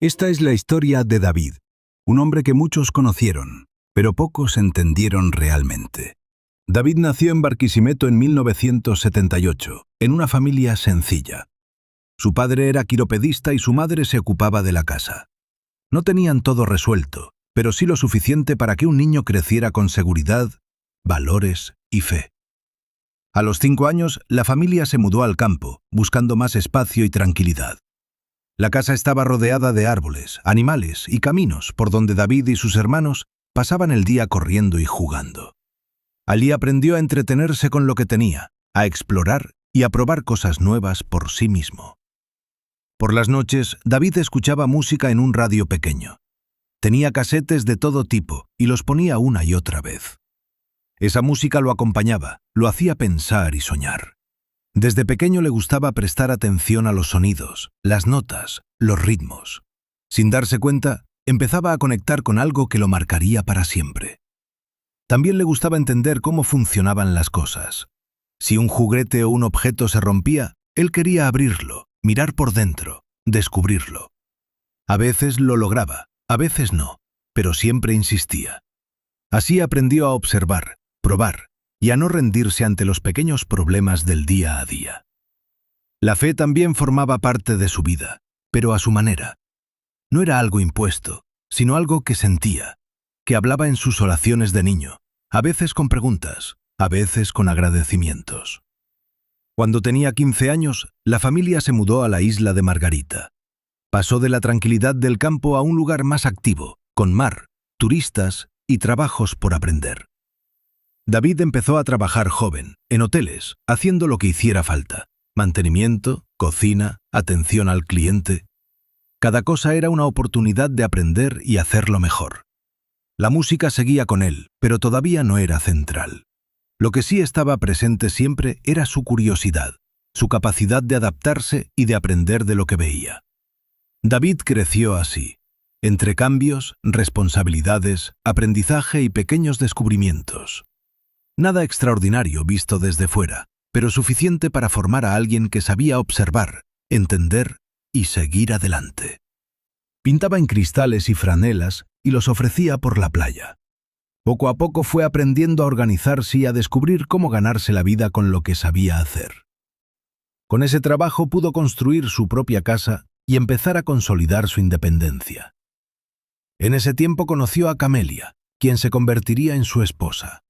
Esta es la historia de David, un hombre que muchos conocieron, pero pocos entendieron realmente. David nació en Barquisimeto en 1978, en una familia sencilla. Su padre era quiropedista y su madre se ocupaba de la casa. No tenían todo resuelto, pero sí lo suficiente para que un niño creciera con seguridad, valores y fe. A los 5 años, la familia se mudó al campo, buscando más espacio y tranquilidad. La casa estaba rodeada de árboles, animales y caminos por donde David y sus hermanos pasaban el día corriendo y jugando. Allí aprendió a entretenerse con lo que tenía, a explorar y a probar cosas nuevas por sí mismo. Por las noches, David escuchaba música en un radio pequeño. Tenía casetes de todo tipo y los ponía una y otra vez. Esa música lo acompañaba, lo hacía pensar y soñar. Desde pequeño le gustaba prestar atención a los sonidos, las notas, los ritmos. Sin darse cuenta, empezaba a conectar con algo que lo marcaría para siempre. También le gustaba entender cómo funcionaban las cosas. Si un juguete o un objeto se rompía, él quería abrirlo, mirar por dentro, descubrirlo. A veces lo lograba, a veces no, pero siempre insistía. Así aprendió a observar, probar y a no rendirse ante los pequeños problemas del día a día. La fe también formaba parte de su vida, pero a su manera. No era algo impuesto, sino algo que sentía, que hablaba en sus oraciones de niño, a veces con preguntas, a veces con agradecimientos. Cuando tenía 15 años, la familia se mudó a la isla de Margarita. Pasó de la tranquilidad del campo a un lugar más activo, con mar, turistas y trabajos por aprender. David empezó a trabajar joven, en hoteles, haciendo lo que hiciera falta: mantenimiento, cocina, atención al cliente. Cada cosa era una oportunidad de aprender y hacerlo mejor. La música seguía con él, pero todavía no era central. Lo que sí estaba presente siempre era su curiosidad, su capacidad de adaptarse y de aprender de lo que veía. David creció así, entre cambios, responsabilidades, aprendizaje y pequeños descubrimientos. Nada extraordinario visto desde fuera, pero suficiente para formar a alguien que sabía observar, entender y seguir adelante. Pintaba en cristales y franelas y los ofrecía por la playa. Poco a poco fue aprendiendo a organizarse y a descubrir cómo ganarse la vida con lo que sabía hacer. Con ese trabajo pudo construir su propia casa y empezar a consolidar su independencia. En ese tiempo conoció a Camelia, quien se convertiría en su esposa.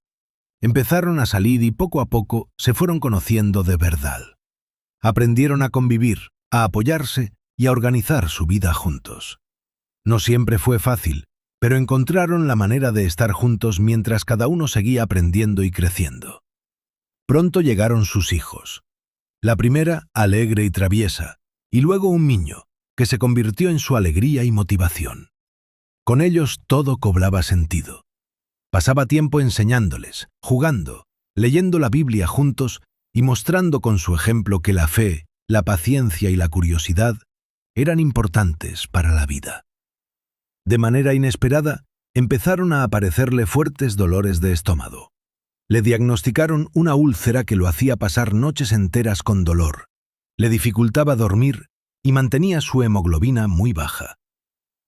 Empezaron a salir y poco a poco se fueron conociendo de verdad. Aprendieron a convivir, a apoyarse y a organizar su vida juntos. No siempre fue fácil, pero encontraron la manera de estar juntos mientras cada uno seguía aprendiendo y creciendo. Pronto llegaron sus hijos. La primera, alegre y traviesa, y luego un niño, que se convirtió en su alegría y motivación. Con ellos todo cobraba sentido. Pasaba tiempo enseñándoles, jugando, leyendo la Biblia juntos y mostrando con su ejemplo que la fe, la paciencia y la curiosidad eran importantes para la vida. De manera inesperada, empezaron a aparecerle fuertes dolores de estómago. Le diagnosticaron una úlcera que lo hacía pasar noches enteras con dolor, le dificultaba dormir y mantenía su hemoglobina muy baja.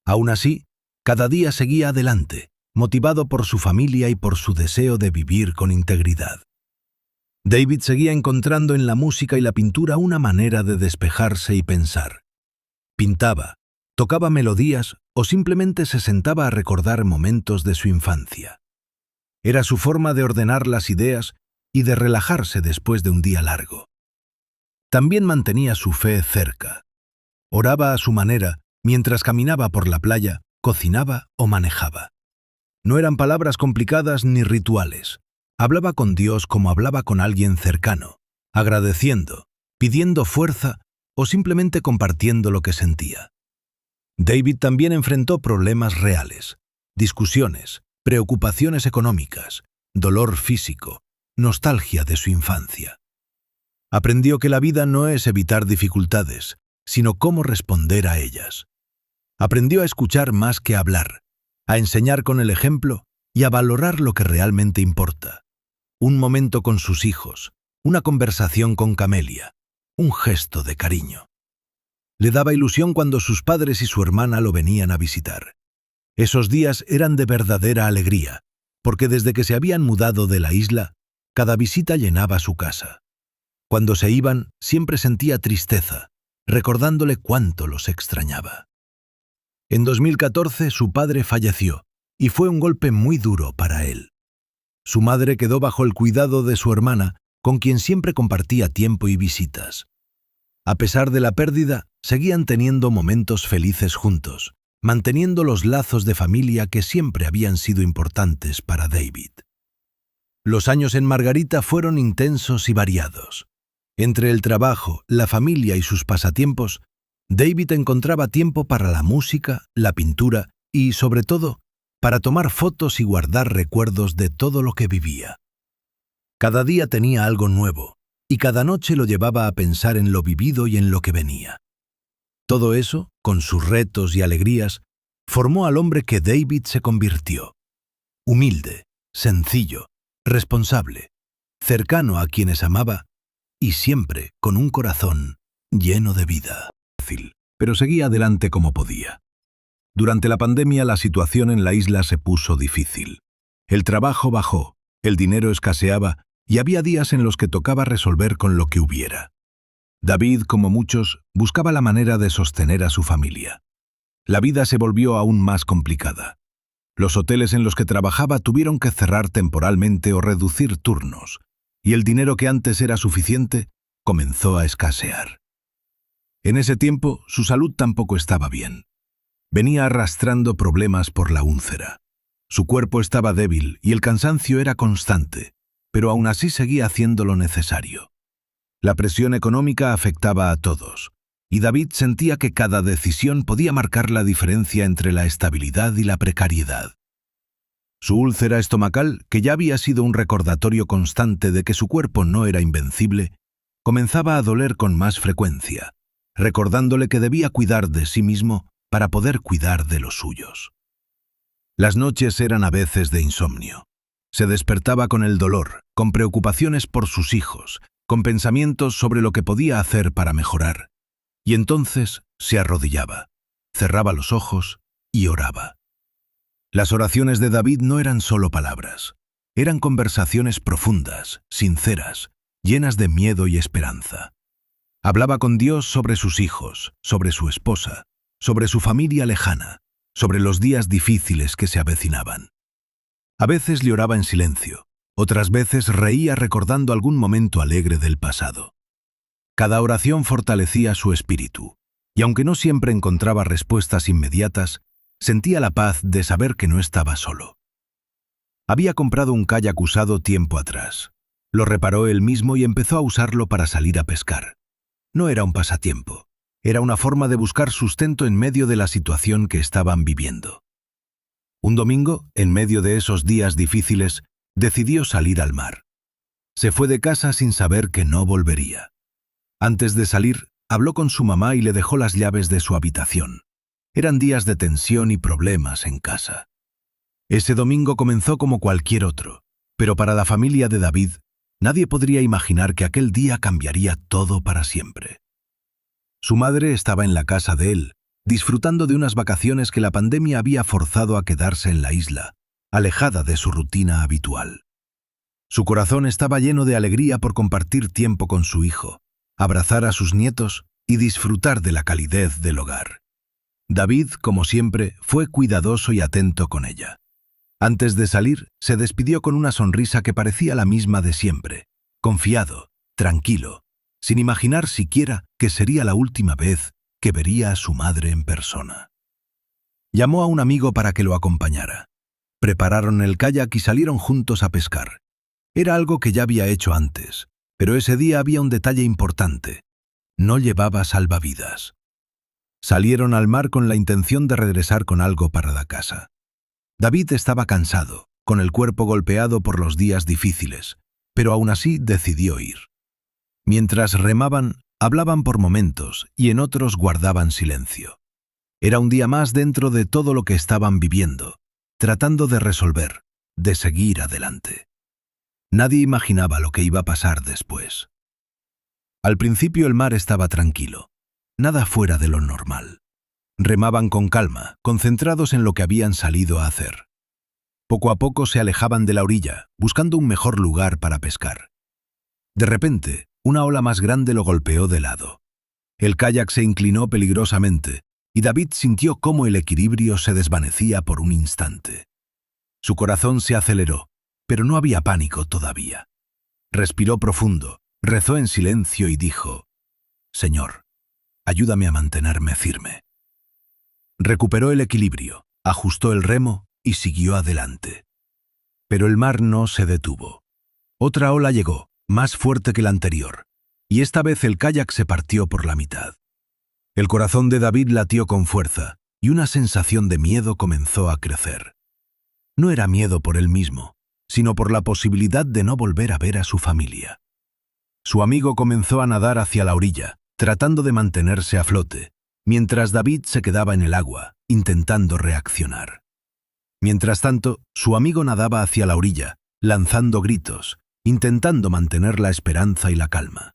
Aún así, cada día seguía adelante, motivado por su familia y por su deseo de vivir con integridad. David seguía encontrando en la música y la pintura una manera de despejarse y pensar. Pintaba, tocaba melodías o simplemente se sentaba a recordar momentos de su infancia. Era su forma de ordenar las ideas y de relajarse después de un día largo. También mantenía su fe cerca. Oraba a su manera mientras caminaba por la playa, cocinaba o manejaba. No eran palabras complicadas ni rituales. Hablaba con Dios como hablaba con alguien cercano, agradeciendo, pidiendo fuerza o simplemente compartiendo lo que sentía. David también enfrentó problemas reales, discusiones, preocupaciones económicas, dolor físico, nostalgia de su infancia. Aprendió que la vida no es evitar dificultades, sino cómo responder a ellas. Aprendió a escuchar más que a hablar, a enseñar con el ejemplo y a valorar lo que realmente importa. Un momento con sus hijos, una conversación con Camelia, un gesto de cariño. Le daba ilusión cuando sus padres y su hermana lo venían a visitar. Esos días eran de verdadera alegría, porque desde que se habían mudado de la isla, cada visita llenaba su casa. Cuando se iban, siempre sentía tristeza, recordándole cuánto los extrañaba. En 2014 su padre falleció, y fue un golpe muy duro para él. Su madre quedó bajo el cuidado de su hermana, con quien siempre compartía tiempo y visitas. A pesar de la pérdida, seguían teniendo momentos felices juntos, manteniendo los lazos de familia que siempre habían sido importantes para David. Los años en Margarita fueron intensos y variados. Entre el trabajo, la familia y sus pasatiempos, David encontraba tiempo para la música, la pintura y, sobre todo, para tomar fotos y guardar recuerdos de todo lo que vivía. Cada día tenía algo nuevo, y cada noche lo llevaba a pensar en lo vivido y en lo que venía. Todo eso, con sus retos y alegrías, formó al hombre que David se convirtió. Humilde, sencillo, responsable, cercano a quienes amaba y siempre con un corazón lleno de vida. Pero seguía adelante como podía. Durante la pandemia la situación en la isla se puso difícil. El trabajo bajó, el dinero escaseaba y había días en los que tocaba resolver con lo que hubiera. David, como muchos, buscaba la manera de sostener a su familia. La vida se volvió aún más complicada. Los hoteles en los que trabajaba tuvieron que cerrar temporalmente o reducir turnos, y el dinero que antes era suficiente comenzó a escasear. En ese tiempo, su salud tampoco estaba bien. Venía arrastrando problemas por la úlcera. Su cuerpo estaba débil y el cansancio era constante, pero aún así seguía haciendo lo necesario. La presión económica afectaba a todos, y David sentía que cada decisión podía marcar la diferencia entre la estabilidad y la precariedad. Su úlcera estomacal, que ya había sido un recordatorio constante de que su cuerpo no era invencible, comenzaba a doler con más frecuencia, recordándole que debía cuidar de sí mismo para poder cuidar de los suyos. Las noches eran a veces de insomnio. Se despertaba con el dolor, con preocupaciones por sus hijos, con pensamientos sobre lo que podía hacer para mejorar. Y entonces se arrodillaba, cerraba los ojos y oraba. Las oraciones de David no eran solo palabras, eran conversaciones profundas, sinceras, llenas de miedo y esperanza. Hablaba con Dios sobre sus hijos, sobre su esposa, sobre su familia lejana, sobre los días difíciles que se avecinaban. A veces le oraba en silencio, otras veces reía recordando algún momento alegre del pasado. Cada oración fortalecía su espíritu, y aunque no siempre encontraba respuestas inmediatas, sentía la paz de saber que no estaba solo. Había comprado un kayak usado tiempo atrás. Lo reparó él mismo y empezó a usarlo para salir a pescar. No era un pasatiempo, era una forma de buscar sustento en medio de la situación que estaban viviendo. Un domingo, en medio de esos días difíciles, decidió salir al mar. Se fue de casa sin saber que no volvería. Antes de salir, habló con su mamá y le dejó las llaves de su habitación. Eran días de tensión y problemas en casa. Ese domingo comenzó como cualquier otro, pero para la familia de David, nadie podría imaginar que aquel día cambiaría todo para siempre. Su madre estaba en la casa de él, disfrutando de unas vacaciones que la pandemia había forzado a quedarse en la isla, alejada de su rutina habitual. Su corazón estaba lleno de alegría por compartir tiempo con su hijo, abrazar a sus nietos y disfrutar de la calidez del hogar. David, como siempre, fue cuidadoso y atento con ella. Antes de salir, se despidió con una sonrisa que parecía la misma de siempre, confiado, tranquilo, sin imaginar siquiera que sería la última vez que vería a su madre en persona. Llamó a un amigo para que lo acompañara. Prepararon el kayak y salieron juntos a pescar. Era algo que ya había hecho antes, pero ese día había un detalle importante. No llevaba salvavidas. Salieron al mar con la intención de regresar con algo para la casa. David estaba cansado, con el cuerpo golpeado por los días difíciles, pero aún así decidió ir. Mientras remaban, hablaban por momentos y en otros guardaban silencio. Era un día más dentro de todo lo que estaban viviendo, tratando de resolver, de seguir adelante. Nadie imaginaba lo que iba a pasar después. Al principio el mar estaba tranquilo. nada fuera de lo normal. Remaban con calma, concentrados en lo que habían salido a hacer. Poco a poco se alejaban de la orilla, buscando un mejor lugar para pescar. De repente, una ola más grande lo golpeó de lado. El kayak se inclinó peligrosamente, y David sintió cómo el equilibrio se desvanecía por un instante. Su corazón se aceleró, pero no había pánico todavía. Respiró profundo, rezó en silencio y dijo: «Señor, ayúdame a mantenerme firme». Recuperó el equilibrio, ajustó el remo y siguió adelante. Pero el mar no se detuvo. Otra ola llegó, más fuerte que la anterior, y esta vez el kayak se partió por la mitad. El corazón de David latió con fuerza, y una sensación de miedo comenzó a crecer. No era miedo por él mismo, sino por la posibilidad de no volver a ver a su familia. Su amigo comenzó a nadar hacia la orilla, tratando de mantenerse a flote, mientras David se quedaba en el agua, intentando reaccionar. Mientras tanto, su amigo nadaba hacia la orilla, lanzando gritos, intentando mantener la esperanza y la calma.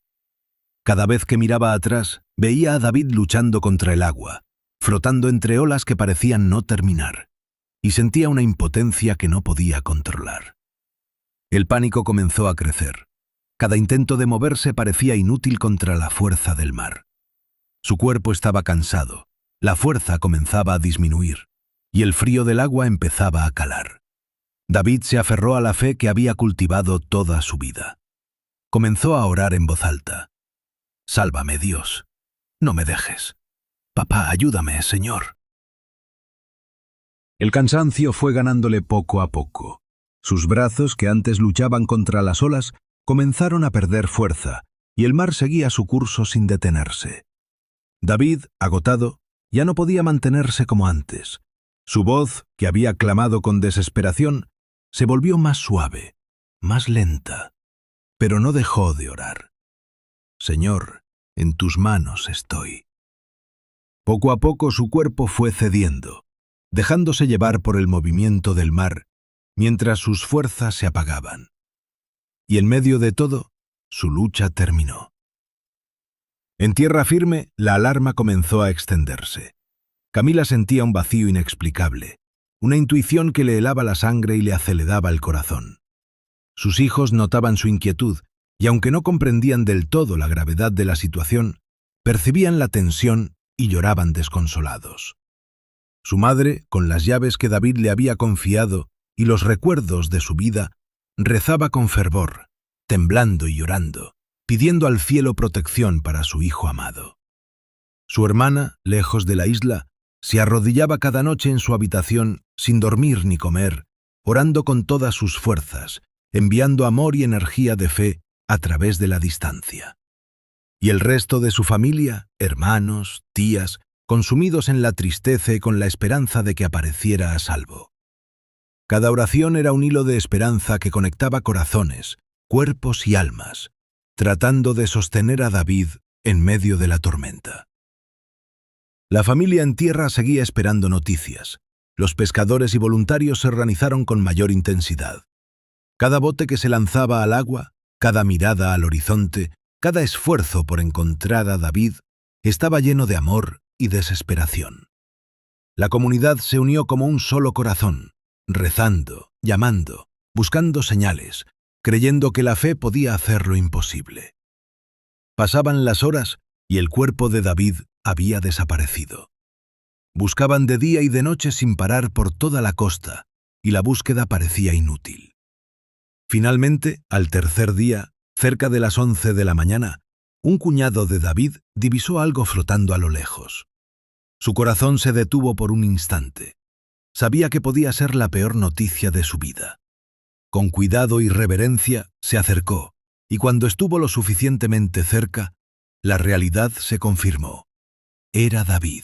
Cada vez que miraba atrás, veía a David luchando contra el agua, flotando entre olas que parecían no terminar, y sentía una impotencia que no podía controlar. El pánico comenzó a crecer. Cada intento de moverse parecía inútil contra la fuerza del mar. Su cuerpo estaba cansado, la fuerza comenzaba a disminuir, y el frío del agua empezaba a calar. David se aferró a la fe que había cultivado toda su vida. Comenzó a orar en voz alta. «Sálvame, Dios. No me dejes. Papá, ayúdame, Señor». El cansancio fue ganándole poco a poco. Sus brazos, que antes luchaban contra las olas, comenzaron a perder fuerza, y el mar seguía su curso sin detenerse. David, agotado, ya no podía mantenerse como antes. Su voz, que había clamado con desesperación, se volvió más suave, más lenta, pero no dejó de orar. «Señor, en tus manos estoy». Poco a poco su cuerpo fue cediendo, dejándose llevar por el movimiento del mar, mientras sus fuerzas se apagaban. Y en medio de todo, su lucha terminó. En tierra firme, la alarma comenzó a extenderse. Camila sentía un vacío inexplicable, una intuición que le helaba la sangre y le aceleraba el corazón. Sus hijos notaban su inquietud, y aunque no comprendían del todo la gravedad de la situación, percibían la tensión y lloraban desconsolados. Su madre, con las llaves que David le había confiado y los recuerdos de su vida, rezaba con fervor, temblando y llorando, pidiendo al cielo protección para su hijo amado. Su hermana, lejos de la isla, se arrodillaba cada noche en su habitación sin dormir ni comer, orando con todas sus fuerzas, enviando amor y energía de fe a través de la distancia. Y el resto de su familia, hermanos, tías, consumidos en la tristeza y con la esperanza de que apareciera a salvo. Cada oración era un hilo de esperanza que conectaba corazones, cuerpos y almas, tratando de sostener a David en medio de la tormenta. La familia en tierra seguía esperando noticias. Los pescadores y voluntarios se organizaron con mayor intensidad. Cada bote que se lanzaba al agua, cada mirada al horizonte, cada esfuerzo por encontrar a David, estaba lleno de amor y desesperación. La comunidad se unió como un solo corazón, rezando, llamando, buscando señales, creyendo que la fe podía hacer lo imposible. Pasaban las horas y el cuerpo de David había desaparecido. Buscaban de día y de noche sin parar por toda la costa, y la búsqueda parecía inútil. Finalmente, al tercer día, cerca de las 11 de la mañana, un cuñado de David divisó algo flotando a lo lejos. Su corazón se detuvo por un instante. Sabía que podía ser la peor noticia de su vida. Con cuidado y reverencia se acercó, y cuando estuvo lo suficientemente cerca, la realidad se confirmó. Era David.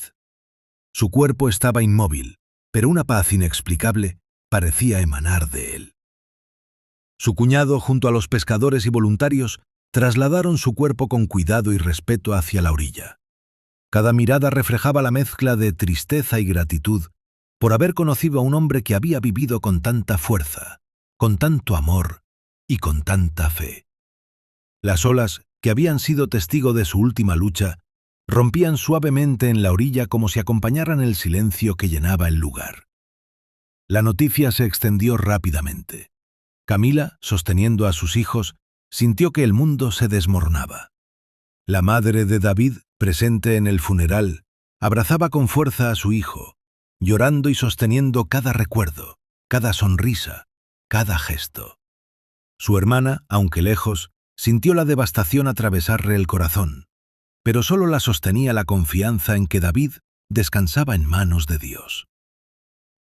Su cuerpo estaba inmóvil, pero una paz inexplicable parecía emanar de él. Su cuñado, junto a los pescadores y voluntarios, trasladaron su cuerpo con cuidado y respeto hacia la orilla. Cada mirada reflejaba la mezcla de tristeza y gratitud por haber conocido a un hombre que había vivido con tanta fuerza, con tanto amor y con tanta fe. Las olas, que habían sido testigo de su última lucha, rompían suavemente en la orilla como si acompañaran el silencio que llenaba el lugar. La noticia se extendió rápidamente. Camila, sosteniendo a sus hijos, sintió que el mundo se desmoronaba. La madre de David, presente en el funeral, abrazaba con fuerza a su hijo, llorando y sosteniendo cada recuerdo, cada sonrisa, cada gesto. Su hermana, aunque lejos, sintió la devastación atravesarle el corazón, pero solo la sostenía la confianza en que David descansaba en manos de Dios.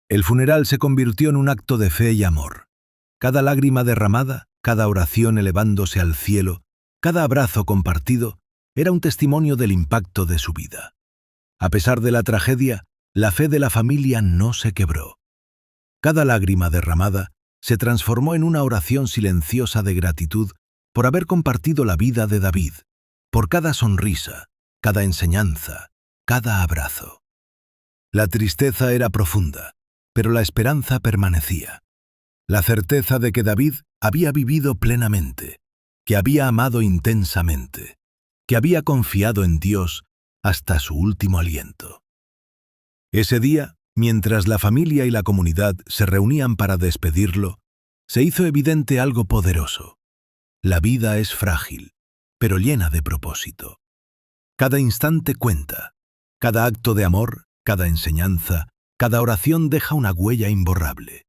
El funeral se convirtió en un acto de fe y amor. Cada lágrima derramada, cada oración elevándose al cielo, cada abrazo compartido, era un testimonio del impacto de su vida. A pesar de la tragedia, la fe de la familia no se quebró. Cada lágrima derramada se transformó en una oración silenciosa de gratitud por haber compartido la vida de David, por cada sonrisa, cada enseñanza, cada abrazo. La tristeza era profunda, pero la esperanza permanecía. La certeza de que David había vivido plenamente, que había amado intensamente, que había confiado en Dios hasta su último aliento. Ese día, mientras la familia y la comunidad se reunían para despedirlo, se hizo evidente algo poderoso. La vida es frágil, pero llena de propósito. Cada instante cuenta, cada acto de amor, cada enseñanza, cada oración deja una huella imborrable.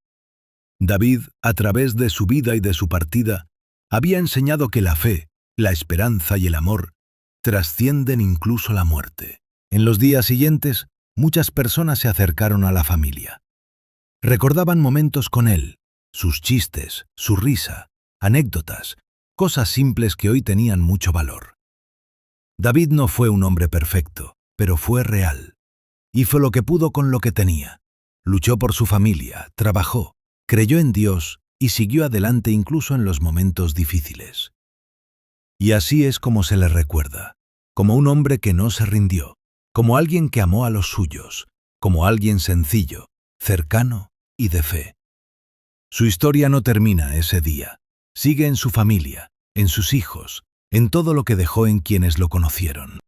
David, a través de su vida y de su partida, había enseñado que la fe, la esperanza y el amor trascienden incluso la muerte. En los días siguientes, muchas personas se acercaron a la familia. Recordaban momentos con él, sus chistes, su risa, anécdotas, cosas simples que hoy tenían mucho valor. David no fue un hombre perfecto, pero fue real. Hizo lo que pudo con lo que tenía. Luchó por su familia, trabajó, creyó en Dios y siguió adelante incluso en los momentos difíciles. Y así es como se le recuerda, como un hombre que no se rindió, como alguien que amó a los suyos, como alguien sencillo, cercano y de fe. Su historia no termina ese día, sigue en su familia, en sus hijos, en todo lo que dejó en quienes lo conocieron.